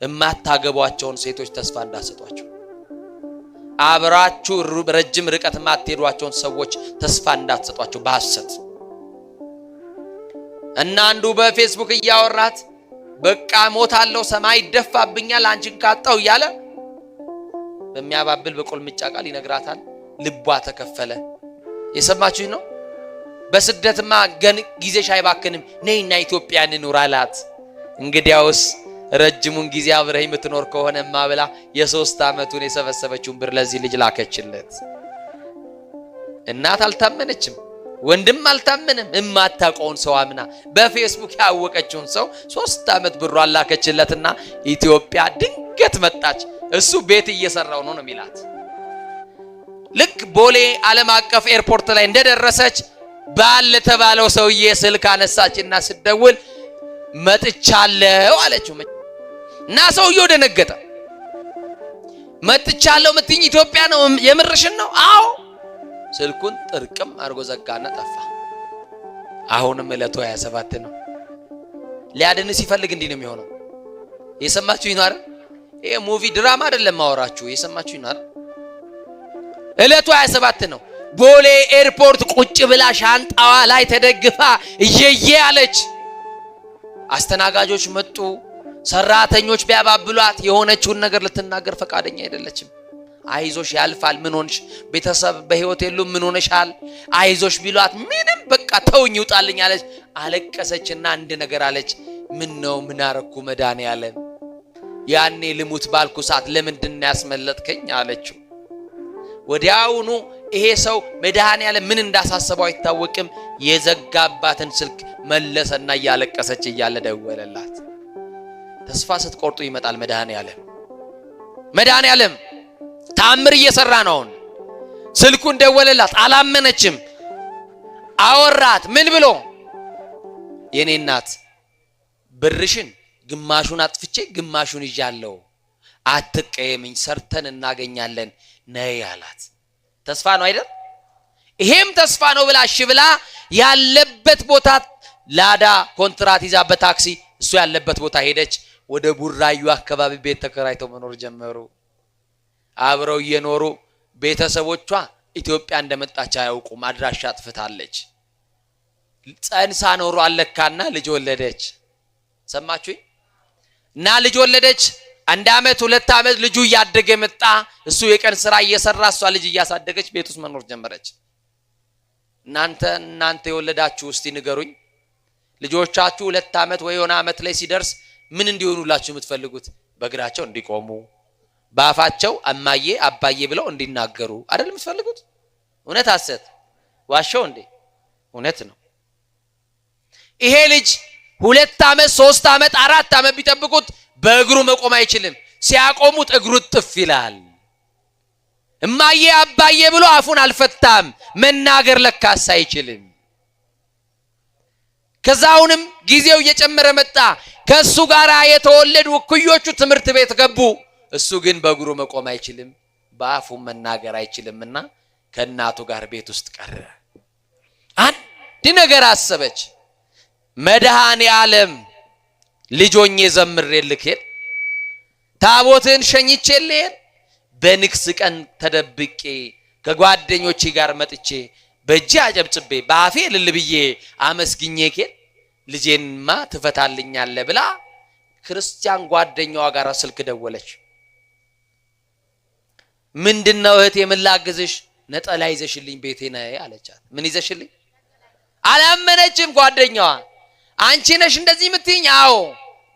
እማታገቧቸውን ሴቶች ተስፋ እንዳሰጧቸው አብራችሁ ረጅም ርቀት ማትሄዷቸውን ሰዎች ተስፋ እንዳትሰጧቸው በሐሰት እና አንዱ በፌስቡክ ያወራት በቃ ሞታለው ሰማይ ይደፋብኛል አንቺን ካጣው ይያለ በሚያባብል በቁልምጫ ቃል ይነግራታል ልቧ ተከፈለ የሰማችሁ ነው በስደትማ ጊዜሽ አይባክንም ነይና ኢትዮጵያን ኑራላት እንግዲያውስ ረጅሙን ጊዜ አብረህ የምትኖር ከሆነማ ብላ የ3 አመቱን የሰበሰበችውን ብር ለዚህ ልጅ ላከችለት እናት አልታመነችም ወንድም አልታመነም እማታውቀውን ሰው አምና በፌስቡክ ያወቀችውን ሰው 3 አመት ብር አላከችለትና ኢትዮጵያ ድንገት መጣች እሱ ቤት እየሰራው ነው የሚላት ልክ ቦሌ ዓለም አቀፍ ኤርፖርት ላይ እንደደረሰች ባል ተባለው ሰውዬ ስልክ አነሳችና ስደውል መጥቻለሁ አለችው እና ሰውዬው ደነገጠ መጥቻለሁ ምትኝ ኢትዮጵያ ነው የምርሽን ነው አዎ ስልኩን ጥርቅም አርጎ ዘጋና ጠፋ አሁንም እለቱ 27 ነው ሊያድን ሲፈልግ እንዲህ ነው የሚሆነው የሰማችሁ ይናር ይሄ ሙቪ ድራማ አይደለም ማወራችሁ የሰማችሁ ይናር እለቱ 27 ነው ቦሌ ኤርፖርት ቁጭ ብላ ሻንጣዋ ላይ ተደግፋ እየየ አለች አስተናጋጆች መጡ ሰራተኞች ቢያባብሏት የሆነችውን ነገር ልትናገር ፈቃደኛ አይደለችም አይዞሽ ያልፋል ምን ሆንሽ ቤተሰብ በህይወት የሉ ምን ሆነሻል አይዞሽ ቢሏት ምንም በቃ ተውኝ ይውጣልኝ አለች አለቀሰችና አንድ ነገር አለች ምን ነው ምን አረኩ መዳን ያለ ያኔ ልሙት ባልኩ ሰዓት ለምንድን ያስመለጥከኝ አለችው ወዲያውኑ ይሄ ሰው መዳን ያለ ምን እንዳሳሰበው አይታወቅም የዘጋባትን ስልክ መለሰና ያለቀሰች እያለ ደወለላት ተስፋ ስትቆርጡ ይመጣል መዳን ያለ ታምር እየሰራ ነው ስልኩን ደወለላት አላመነችም አወራት ምን ብሎ የኔ እናት ብርሽን ግማሹን አጥፍቼ ግማሹን ይያለው አትቀየምኝ ሰርተን እናገኛለን ነይ አላት ተስፋ ነው አይደል ይሄም ተስፋ ነው ብላ እሺ ብላ ያለበት ቦታ ላዳ ኮንትራት ይዛ በታክሲ እሱ ያለበት ቦታ ሄደች ወደ ቡራዩ አካባቢ ቤት ተከራይተው መኖር ጀመሩ አብረው እየኖሩ ቤተሰቦቿ ኢትዮጵያ እንደመጣች አያውቁም አድራሻ አጥፍታለች ጸንሳ ኖሩ አለካና ልጅ ወለደች ሰማችሁ እና ልጅ ወለደች 1 አመት 2 አመት ልጁ ያደገ መጣ እሱ የቀን ስራ እየሰራ እሷ ልጅ እያሳደገች ቤት ውስጥ መኖር ጀመረች እናንተ የወለዳችሁ እስቲ ንገሩኝ ልጆቻችሁ 2 አመት ወይ 1 አመት ላይ ሲደርስ ምን እንዲሆኑላችሁ የምትፈልጉት በእግራቸው እንዲቆሙ ባፋቸው አማዬ አባዬ ብለው እንዲናገሩ አይደል የምትፈልጉት እውነት ሐሰት ዋሻው እንዴ እውነት ነው ይሄ ልጅ 2 አመት 3 አመት 4 አመት ቢጠብቁት በእግሩ መቆም አይችልም ሲያቆሙት እግሩ ጥፍ ይላል እማዬ አባዬ ብሎ አፉን አልፈታም መናገር ለካስ አይችልም ከዛውንም ጊዜው እየጨመረ መጣ ከሱ ጋር የተወለዱ ኩዮቹ ትምህርት ቤት ገቡ እሱ ግን በእግሩ መቆም አይችልም በአፉ መናገር አይችልምና ከናቱ ጋር ቤት ውስጥ ቀረ አንድ ነገር አሰበች መድኃኔ ዓለም ልጆኜ ዘምሬልክ ታቦትን ሸኝቼልህ በንክስ ቀን ተደብቄ ከጓደኞቼ ጋር መጥቼ በእጄ አጨብጭቤ ባፌ ልልብዬ አመስግኜክ ልጄንማ ትፈታልኛለህ ብላ ክርስቲያን ጓደኛዋ ጋር ስልክ ደወለች ምንድነው እህቴ የምላግዝሽ ነጠላ ይዘሽልኝ ቤቴ ነይ አለቻት ምን ይዘሽልኝ አላመነችም ጓደኛዋ አንቺ ነሽ እንደዚህ የምትይኝ አዎ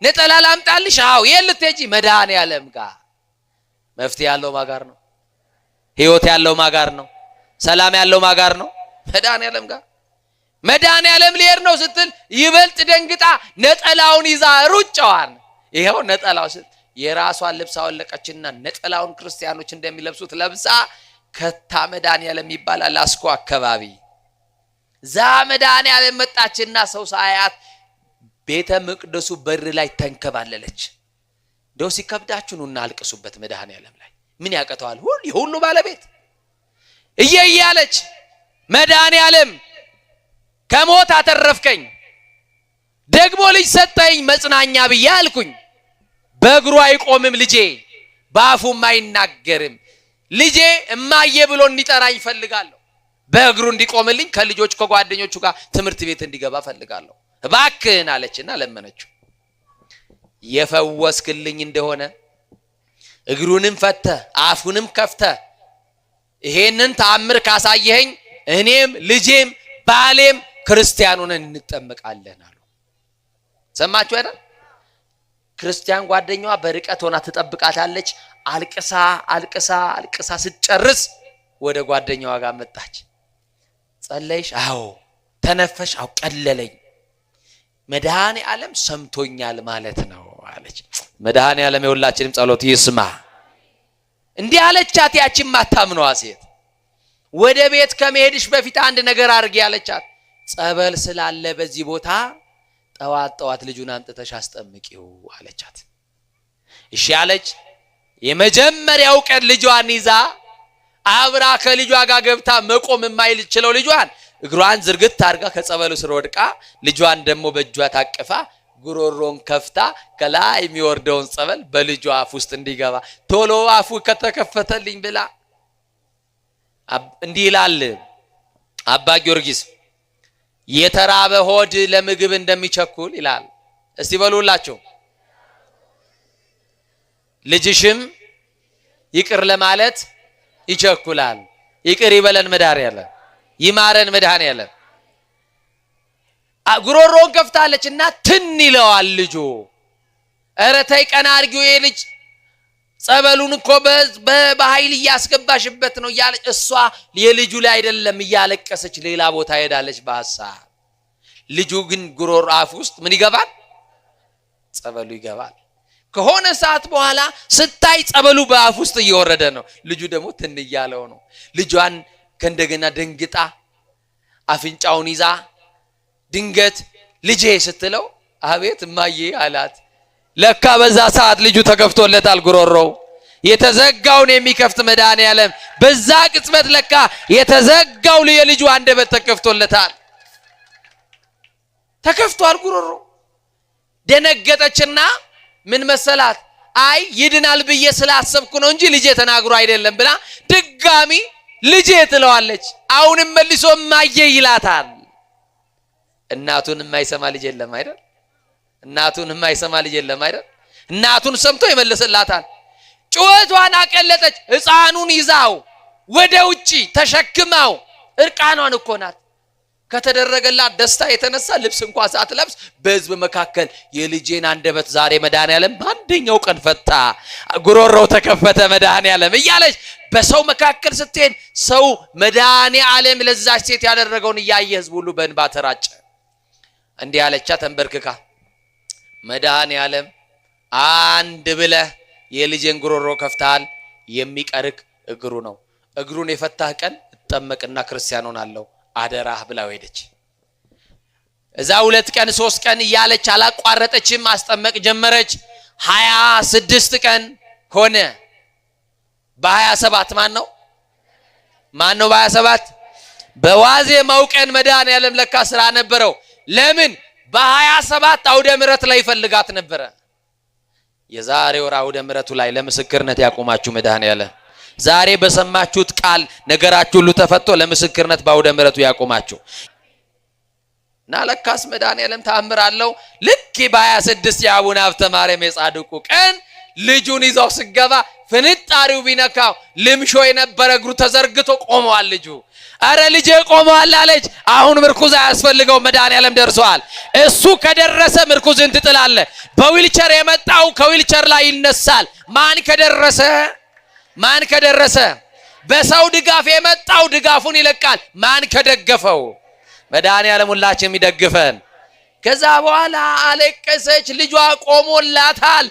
ነጠላ ላምጣልሽ አዎ የልትጂ መድኃኔ ዓለም ጋር መፍትሄ ያለው ማጋር ነው ህይወት ያለው ማጋር ነው ሰላም ያለው ማጋር ነው መድኃኔ ዓለም ሊሄድ ነው ስትል ይበልጥ ደንግጣ ነጠላውን ይዛ ሩጫዋን ይሄው ነጠላው የራሷን ልብስ አወለቀችና ነጠላውን ክርስቲያኖች እንደሚለብሱት ለብሳ ከታ መድኃኔ ዓለም ይባላል አስኮ አካባቢ ዛ መድኃኔ ዓለም መጣችና ሰው ሳያት ቤተ መቅደሱ በር ላይ ተንከባለለች ደው ሲከብዳችሁ ነውና አልቅሱበት መድኃኔ ዓለም ላይ ምን ያቀተዋል ሁሉ ባለቤት እየያለች መድኃኔ ዓለም ከሞት አተረፍከኝ ደግሞ ልጅ ሰጠኝ መጽናኛ ብዬ አልኩኝ በእግሩ አይቆምም ልጄ፣ በአፉም አይናገርም። ልጄ እማዬ ብሎ እንዲጠራኝ ፈልጋለሁ። በእግሩ እንዲቆምልኝ ከልጆች ከጓደኞቹ ጋር ትምህርት ቤት እንዲገባ ፈልጋለሁ እባክህን አለችና ለመነችው። የፈወስክልኝ እንደሆነ እግሩንም ፈተ አፉንም ከፍተ ይሄንን ተአምር ካሳየኸኝ እኔም ልጄም ባሌም ክርስቲያኑን እንጠመቃለን አሉ። ሰማችሁ አይደል? ክርስቲያን ጓደኛዋ በርቀት ሆና ትጠብቃታለች። አልቅሳ አልቅሳ አልቅሳ ስትጨርስ ወደ ጓደኛዋ ጋር መጣች። ጸለይሽ? አዎ። ተነፈሽ? አዎ። ቀለለኝ። መድኃኔ ዓለም ሰምቶኛል ማለት ነው አለች። መድኃኔ ዓለም የሁላችንም ጸሎት ይስማ። እንዲህ አለቻት ያቺም ማታምነዋ ሴት። ወደ ቤት ከመሄድሽ በፊት አንድ ነገር አድርጊ አለቻት። ጸበል ስላለ በዚህ ቦታ ጠዋት ጠዋት ልጁን አምጥተሽ አስጠምቂው አለቻት። እሺ አለች። የመጀመሪያው ቀን ልጇን ይዛ አብራ ከልጇ ጋር ገብታ መቆም የማይችለው ልጇን እግሯን ዝርግት አድርጋ ከጸበሉ ስር ወድቃ ልጇን ደግሞ በእጇ ታቅፋ ጉሮሮን ከፍታ ከላይ የሚወርደውን ጸበል በልጇ አፍ ውስጥ እንዲገባ ቶሎ አፉ ከተከፈተልኝ ብላ እንዲህ ይላል አባ ጊዮርጊስ፣ የተራበ ሆድ ለምግብ እንደሚቸኩል ይላል። እስቲ በሉላችሁ። ልጅሽም ይቅር ለማለት ይቸኩላል። ይቅር ይበለን መድኃኔዓለም፣ ይማረን መድኃኔዓለም። ጉሮሮን ከፍታለችና ትን ይለዋል ልጁ። ኧረ ተይ ቀና አድርጊው ይሄ ልጅ ጸበሉን እኮ በኃይል እያስገባሽበት ነው እያለች እሷ የልጁ ላይ አይደለም እያለቀሰች ሌላ ቦታ ሄዳለች በሐሳብ። ልጁ ግን ጉሮሮ አፍ ውስጥ ምን ይገባል? ጸበሉ ይገባል። ከሆነ ሰዓት በኋላ ስታይ ጸበሉ በአፍ ውስጥ እየወረደ ነው። ልጁ ደግሞ ትን እያለው ነው። ልጇን ከእንደገና ደንግጣ አፍንጫውን ይዛ ድንገት ልጄ ስትለው አቤት እማዬ አላት። ለካ በዛ ሰዓት ልጁ ተከፍቶለታል ጉሮሮው። የተዘጋውን የሚከፍት መድኃኔዓለም በዛ ቅጽበት ለካ የተዘጋው የልጁ አንደበት ተከፍቶለታል። ተከፍቷል ጉሮሮ። ደነገጠችና ምን መሰላት? አይ ይድናል ብዬ ስላሰብኩ ነው እንጂ ልጄ ተናግሮ አይደለም ብላ ድጋሚ ልጄ ትለዋለች። አሁንም መልሶ እማዬ ይላታል። እናቱን የማይሰማ ልጅ የለም አይደል? እናቱን የማይሰማ ልጅ የለም አይደል? እናቱን ሰምቶ ይመልስላታል። ጩኸቷን አቀለጠች። ሕፃኑን ይዛው ወደ ውጪ ተሸክማው እርቃኗን እኮ ናት። ከተደረገላት ደስታ የተነሳ ልብስ እንኳን ሳትለብስ በሕዝብ መካከል የልጄን አንደበት ዛሬ መድኃኔዓለም በአንደኛው ቀን ፈታ፣ ጉሮሮው ተከፈተ መድኃኔዓለም እያለች በሰው መካከል ስትሄድ ሰው መድኃኔዓለም ለዛች ሴት ያደረገውን እያየ ሕዝብ ሁሉ በእንባ ተራጨ። እንዲህ አለቻ ተንበርክካ፣ መድኃኔዓለም አንድ ብለህ የልጄን ጉሮሮ ከፍተሃል፣ የሚቀርክ እግሩ ነው። እግሩን የፈታህ ቀን እጠመቅና ክርስቲያን ሆናለሁ አደራህ ብላው ሄደች። እዛ 2 ቀን 3 ቀን እያለች አላቋረጠችም። ማስጠመቅ ጀመረች። 26 ቀን ሆነ። በ27 ማን ነው በ27 በዋዜማው ቀን መድኃኔዓለም ለካ ስራ ነበረው። ለምን? በ27 አውደ ምሕረት ላይ ይፈልጋት ነበረ። የዛሬ ወር አውደ ምሕረቱ ላይ ለምስክርነት ያቆማችሁ መድኃኔዓለም ዛሬ በሰማችሁት ቃል ነገራችሁ ሁሉ ተፈቶ ለምስክርነት በአውደ ምሕረቱ ያቆማችሁ እና ለካስ መድኃኔዓለም ተአምር አለው። ልክ በ26 የአቡነ ሀብተ ማርያም የጻድቁ ቀን ልጁን ይዘው ሲገባ ፍንጣሪው ቢነካው ልምሾ የነበረ እግሩ ተዘርግቶ ቆመዋል። ልጁ አረ ልጄ ቆመዋል አለች። አሁን ምርኩዝ አያስፈልገው መድኃኔዓለም ደርሷል። እሱ ከደረሰ ምርኩዝን ትጥላለ። በዊልቸር የመጣው ከዊልቸር ላይ ይነሳል። ማን ከደረሰ በሰው ድጋፍ የመጣው ድጋፉን ይለቃል። ማን ከደገፈው መድኃኔዓለም ሁላችንም ይደግፈን። ከዛ በኋላ አለቀሰች። ልጇ ቆሞላታል።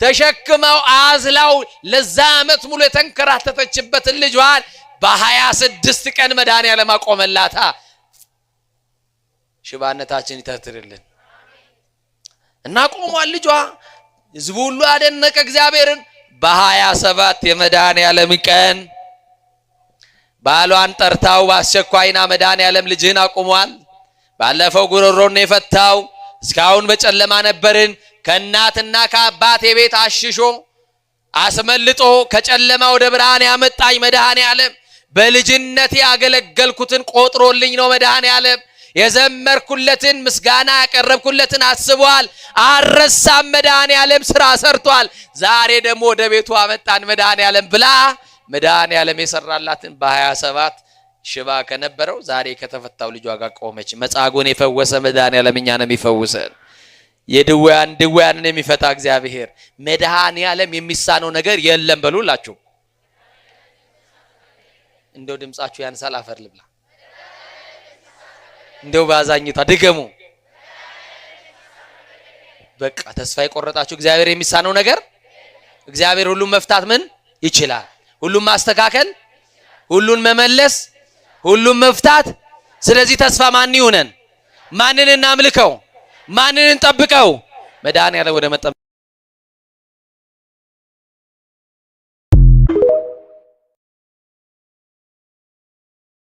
ተሸክመው አዝላው ለዛ ዓመት ሙሉ የተንከራተተችበትን ልጇን በ26 ቀን መድኃኔዓለም አቆመላታ። ሽባነታችን ይተርትርልን እና ቆሟል ልጇ። ሕዝቡ ሁሉ አደነቀ እግዚአብሔርን። በ27 የመድኃኔዓለም ቀን ባሏን ጠርታው በአስቸኳይና መድኃኔዓለም ልጅህን አቁሟል። ባለፈው ጉሮሮን የፈታው እስካሁን በጨለማ ነበርን፣ ከእናትና ከአባቴ ቤት አሽሾ አስመልጦ ከጨለማ ወደ ብርሃን ያመጣኝ መድኃኔዓለም በልጅነቴ ያገለገልኩትን ቆጥሮልኝ ነው። መድኃኔዓለም የዘመርኩለትን ምስጋና ያቀረብኩለትን አስቧል፣ አልረሳም። መድኃኔዓለም ስራ ሰርቷል። ዛሬ ደግሞ ወደ ቤቱ አመጣን መድኃኔዓለም ብላ መድኃኔዓለም የሰራላትን በ27 ሽባ ከነበረው ዛሬ ከተፈታው ልጇ ጋር ቆመች። መጻጉዕን የፈወሰ መድኃኔዓለም እኛንም ይፈውሰን። ድውያንን የሚፈታ እግዚአብሔር መድኃኔዓለም የሚሳነው ነገር የለም በሉላችሁ። እንደው ድምጻችሁ ያንሳል፣ አፈር ልብላ። እንደው ባዛኝታ ድገሙ። በቃ ተስፋ የቆረጣችሁ እግዚአብሔር የሚሳነው ነገር፣ እግዚአብሔር ሁሉን መፍታት ምን ይችላል? ሁሉን ማስተካከል፣ ሁሉን መመለስ፣ ሁሉን መፍታት። ስለዚህ ተስፋ ማን ይሁነን? ማንን እናምልከው? ማንን እንጠብቀው? መድኃኔዓለም ወደ